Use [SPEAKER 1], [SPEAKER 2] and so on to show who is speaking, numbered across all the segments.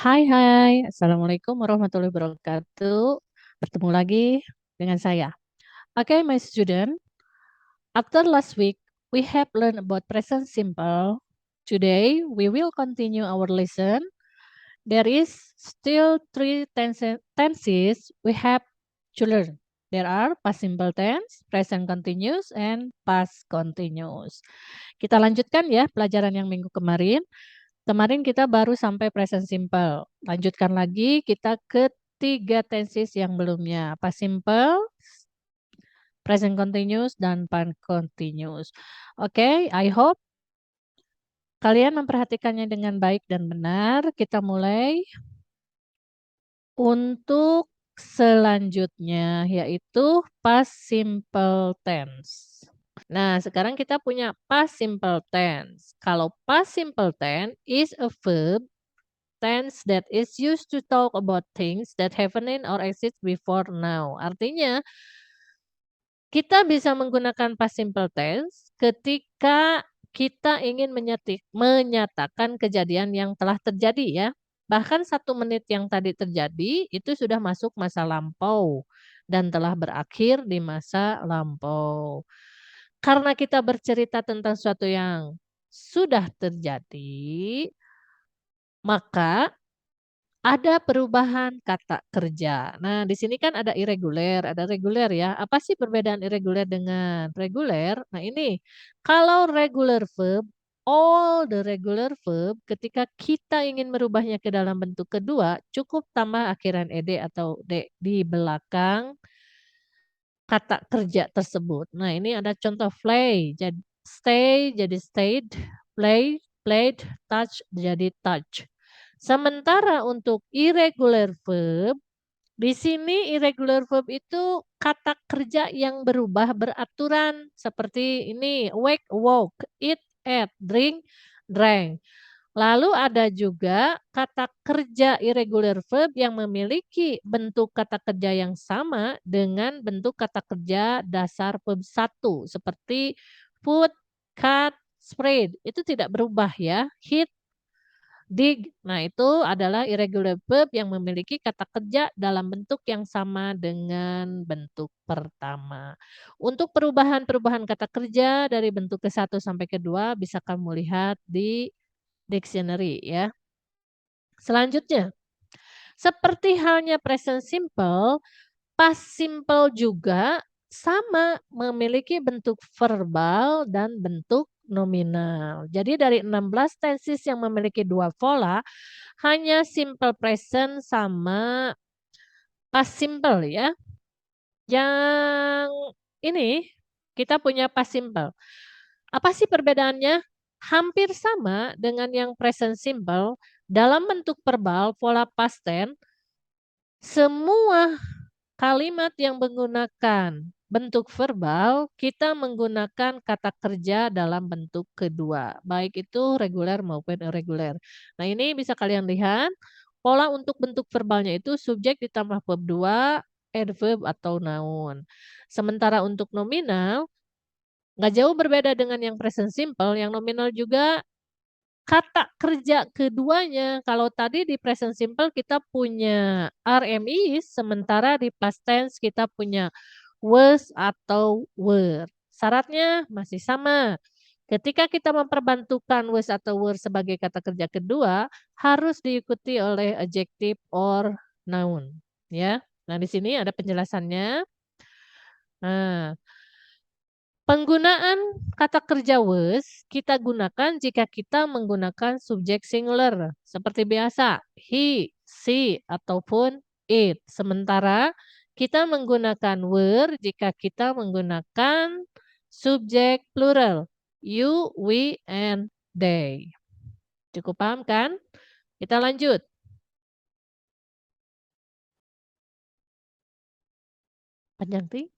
[SPEAKER 1] Hai, Assalamualaikum warahmatullahi wabarakatuh. Bertemu lagi dengan saya. Okay, my student, after last week, we have learned about present simple. Today, we will continue our lesson. There is still three tenses we have to learn. There are past simple tense, present continuous, and past continuous. Kita lanjutkan ya pelajaran yang minggu kemarin. Kemarin kita baru sampai present simple. Lanjutkan lagi kita ke tiga tenses yang belumnya. Past simple, present continuous, dan past continuous. Oke, I hope kalian memperhatikannya dengan baik dan benar. Kita mulai untuk selanjutnya yaitu past simple tense. Nah, sekarang kita punya past simple tense. Kalau past simple tense is a verb tense that is used to talk about things that happened or exist before now. Artinya, kita bisa menggunakan past simple tense ketika kita ingin menyatakan kejadian yang telah terjadi ya. Bahkan 1 menit yang tadi terjadi itu sudah masuk masa lampau dan telah berakhir di masa lampau. Karena kita bercerita tentang sesuatu yang sudah terjadi, maka ada perubahan kata kerja. Nah, di sini kan ada irregular, ada reguler ya. Apa sih perbedaan irregular dengan reguler? Nah, ini kalau regular verb, all the regular verb ketika kita ingin merubahnya ke dalam bentuk kedua, cukup tambah akhiran ed atau d di belakang kata kerja tersebut. Nah, ini ada contoh play, jadi stay jadi stayed, play, played, touch jadi touch. Sementara untuk irregular verb, di sini irregular verb itu kata kerja yang berubah beraturan seperti ini, wake, woke, eat, ate, drink, drank. Lalu ada juga kata kerja irregular verb yang memiliki bentuk kata kerja yang sama dengan bentuk kata kerja dasar verb 1 seperti put, cut, spread. Itu tidak berubah ya. Hit, dig. Nah, itu adalah irregular verb yang memiliki kata kerja dalam bentuk yang sama dengan bentuk pertama. Untuk perubahan-perubahan kata kerja dari bentuk ke-1 sampai ke-2 bisa kamu lihat di dictionary ya. Selanjutnya, seperti halnya present simple, past simple juga sama memiliki bentuk verbal dan bentuk nominal. Jadi dari 16 tenses yang memiliki 2 pola, hanya simple present sama past simple ya. Yang ini kita punya past simple. Apa sih perbedaannya? Hampir sama dengan yang present simple dalam bentuk verbal pola past tense, semua kalimat yang menggunakan bentuk verbal kita menggunakan kata kerja dalam bentuk kedua, baik itu reguler maupun irregular. Nah, ini bisa kalian lihat pola untuk bentuk verbalnya itu subjek ditambah verb 2, adverb atau noun. Sementara untuk nominal nggak jauh berbeda dengan yang present simple, yang nominal juga kata kerja keduanya. Kalau tadi di present simple kita punya RMI, sementara di past tense kita punya was atau were. Syaratnya masih sama. Ketika kita memperbantukan was atau were sebagai kata kerja kedua, harus diikuti oleh adjective or noun. Ya. Nah, di sini ada penjelasannya. Nah, penggunaan kata kerja was kita gunakan jika kita menggunakan subjek singular seperti biasa he, she, ataupun it. Sementara kita menggunakan were jika kita menggunakan subjek plural you, we, and they. Cukup paham kan? Kita lanjut. Panjang ting?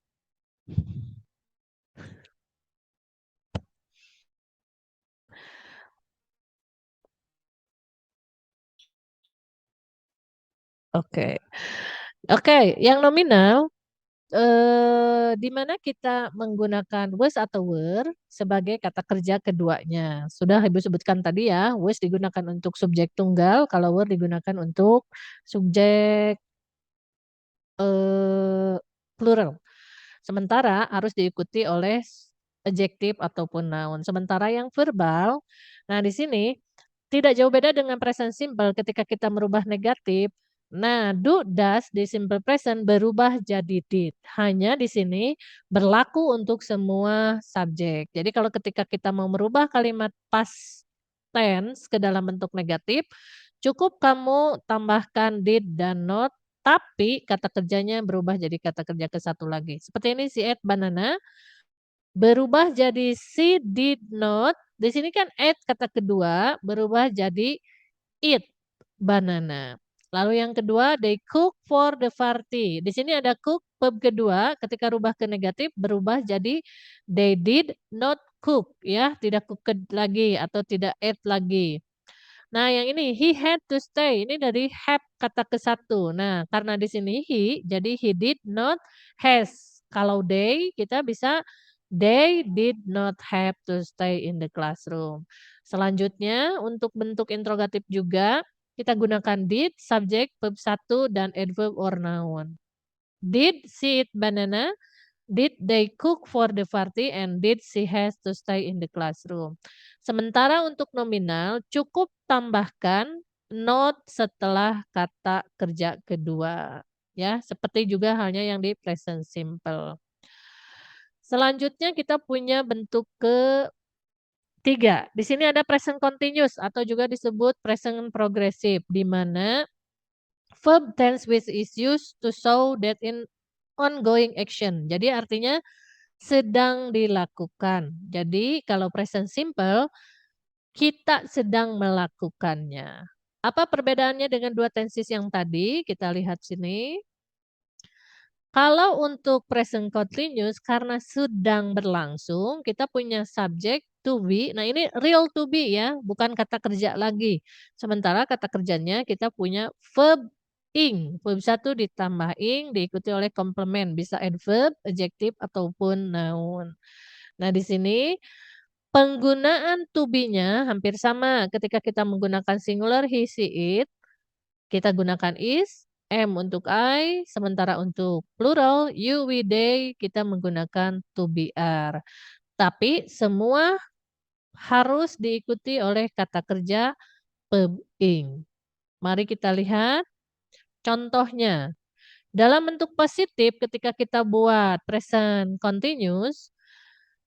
[SPEAKER 1] Oke. Oke, yang nominal Di mana kita menggunakan was atau were sebagai kata kerja keduanya. Sudah Ibu sebutkan tadi ya, was digunakan untuk subjek tunggal, kalau were digunakan untuk subjek plural. Sementara harus diikuti oleh adjektif ataupun noun. Sementara yang verbal, nah di sini tidak jauh beda dengan present simple ketika kita merubah negatif. Nah, do, does di simple present berubah jadi did. Hanya di sini berlaku untuk semua subjek. Jadi kalau ketika kita mau merubah kalimat past tense ke dalam bentuk negatif, cukup kamu tambahkan did dan not, tapi kata kerjanya berubah jadi kata kerja ke satu lagi. Seperti ini, she ate banana berubah jadi she did not. Di sini kan ate kata kedua berubah jadi eat banana. Lalu yang kedua, they cook for the party. Di sini ada cook verb kedua, ketika rubah ke negatif berubah jadi they did not cook ya, tidak cooked lagi atau tidak ate lagi. Nah, yang ini he had to stay. Ini dari have kata ke satu. Nah, karena di sini he, jadi he did not has. Kalau they, kita bisa they did not have to stay in the classroom. Selanjutnya, untuk bentuk interrogatif juga, kita gunakan did, subjek, verb satu dan adverb or noun. Did she eat banana? Did they cook for the party and did she has to stay in the classroom? Sementara untuk nominal cukup tambahkan not setelah kata kerja kedua. Ya, seperti juga halnya yang di present simple. Selanjutnya kita punya bentuk ketiga. Di sini ada present continuous atau juga disebut present progressive di mana verb tense with is used to show that in ongoing action. Jadi artinya sedang dilakukan. Jadi kalau present simple, kita sedang melakukannya. Apa perbedaannya dengan dua tenses yang tadi? Kita lihat sini. Kalau untuk present continuous karena sedang berlangsung, kita punya subjek to be. Nah, ini real to be ya, bukan kata kerja lagi. Sementara kata kerjanya kita punya verb ing. Verb satu ditambah ing diikuti oleh komplement, bisa adverb, adjective ataupun noun. Nah, di sini penggunaan to be-nya hampir sama ketika kita menggunakan singular he, she, it. Kita gunakan is, am untuk I, sementara untuk plural you, we, they kita menggunakan to be are. Tapi semua harus diikuti oleh kata kerja verb ing. Mari kita lihat contohnya. Dalam bentuk positif ketika kita buat present continuous,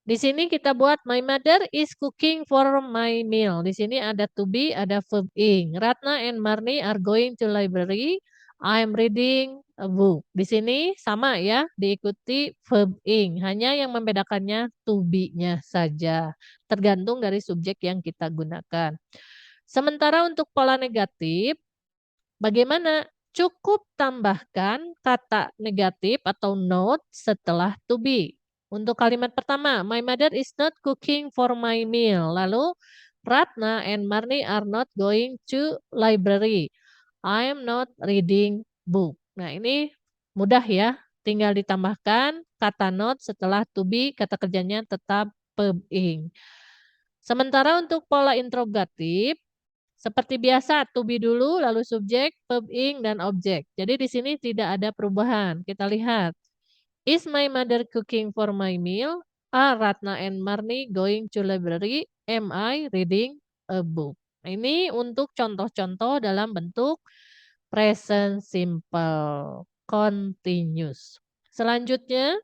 [SPEAKER 1] di sini kita buat my mother is cooking for my meal. Di sini ada to be, ada verb ing. Ratna and Marni are going to library. I'm reading a book. Di sini sama ya, diikuti verb ing. Hanya yang membedakannya to be-nya saja. Tergantung dari subjek yang kita gunakan. Sementara untuk pola negatif, bagaimana? Cukup tambahkan kata negatif atau not setelah to be. Untuk kalimat pertama, my mother is not cooking for my meal. Lalu, Ratna and Marni are not going to library. I am not reading book. Nah, ini mudah ya. Tinggal ditambahkan kata not setelah to be, kata kerjanya tetap verb ing. Sementara untuk pola interrogatif, seperti biasa, to be dulu, lalu subjek, verb ing, dan objek. Jadi di sini tidak ada perubahan. Kita lihat. Is my mother cooking for my meal? Are Ratna and Marni going to library? Am I reading a book? Nah, ini untuk contoh-contoh dalam bentuk present simple continuous. Selanjutnya,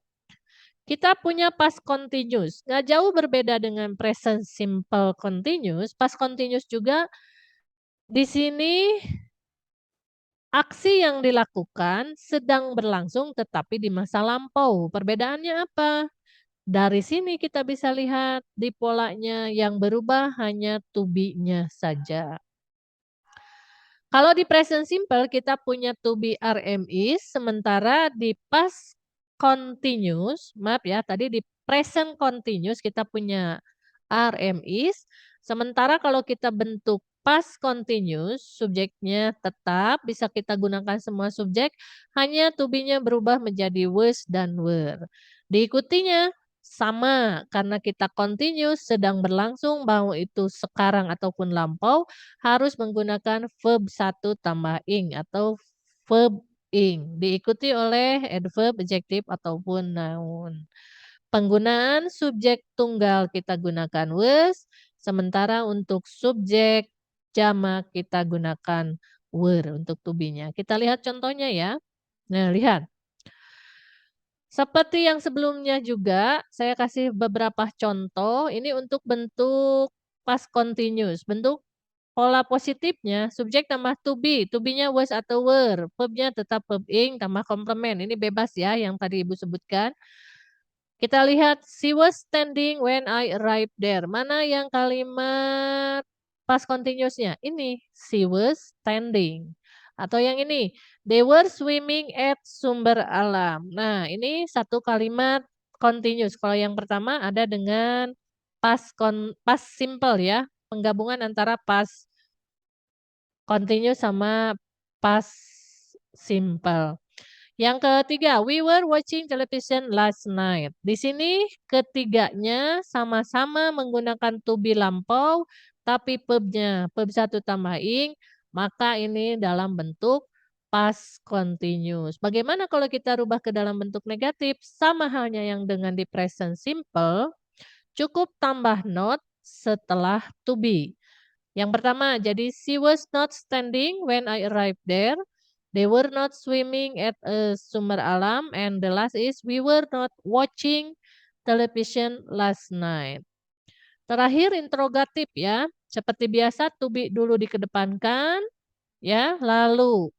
[SPEAKER 1] kita punya past continuous. Nggak jauh berbeda dengan present simple continuous. Past continuous juga di sini aksi yang dilakukan sedang berlangsung tetapi di masa lampau. Perbedaannya apa? Dari sini kita bisa lihat di polanya yang berubah hanya to be-nya saja. Kalau di present simple kita punya to be are am is, sementara di past continuous, maaf ya, tadi di present continuous kita punya are am is, sementara kalau kita bentuk past continuous, subjeknya tetap bisa kita gunakan semua subjek, hanya to be-nya berubah menjadi was dan were. Diikutinya sama, karena kita continuous sedang berlangsung, mau itu sekarang ataupun lampau, harus menggunakan verb satu tambah ing atau verb ing, diikuti oleh adverb, adjective, ataupun noun. Penggunaan subjek tunggal kita gunakan was, sementara untuk subjek jamak kita gunakan were untuk to be-nya. Kita lihat contohnya ya. Nah, lihat. Seperti yang sebelumnya juga, saya kasih beberapa contoh. Ini untuk bentuk past continuous. Bentuk pola positifnya, subjek tambah to be-nya was atau were. Verb-nya tetap verb ing tambah komplement. Ini bebas ya yang tadi Ibu sebutkan. Kita lihat, she was standing when I arrived there. Mana yang kalimat past continuous-nya? Ini, she was standing. Atau yang ini, they were swimming at sumber alam. Nah, ini satu kalimat continuous. Kalau yang pertama ada dengan past simple ya. Penggabungan antara past continuous sama past simple. Yang ketiga, we were watching television last night. Di sini ketiganya sama-sama menggunakan to be lampau, tapi verbnya, verb satu tambah ing, maka ini dalam bentuk past continuous. Bagaimana kalau kita rubah ke dalam bentuk negatif? Sama halnya yang dengan di present simple, cukup tambah not setelah to be. Yang pertama, jadi she was not standing when I arrived there. They were not swimming at a sumber alam. And the last is we were not watching television last night. Terakhir interrogatif ya. Seperti biasa to be dulu dikedepankan ya. Lalu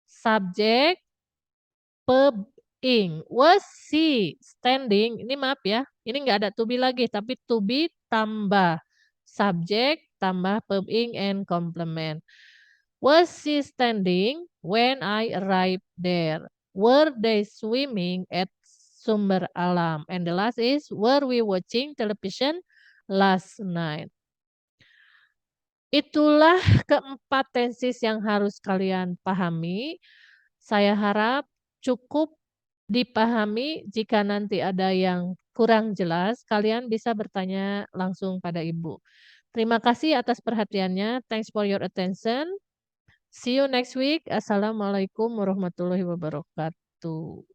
[SPEAKER 1] subjek verb ing. Was she standing? Ini maaf ya. Ini enggak ada to be lagi tapi to be tambah subjek tambah verb ing and complement. Was she standing when I arrived there? Were they swimming at Sumber Alam? And the last is, were we watching television last night? Itulah keempat tenses yang harus kalian pahami. Saya harap cukup dipahami. Jika nanti ada yang kurang jelas, kalian bisa bertanya langsung pada Ibu. Terima kasih atas perhatiannya. Thanks for your attention. See you next week. Assalamualaikum warahmatullahi wabarakatuh.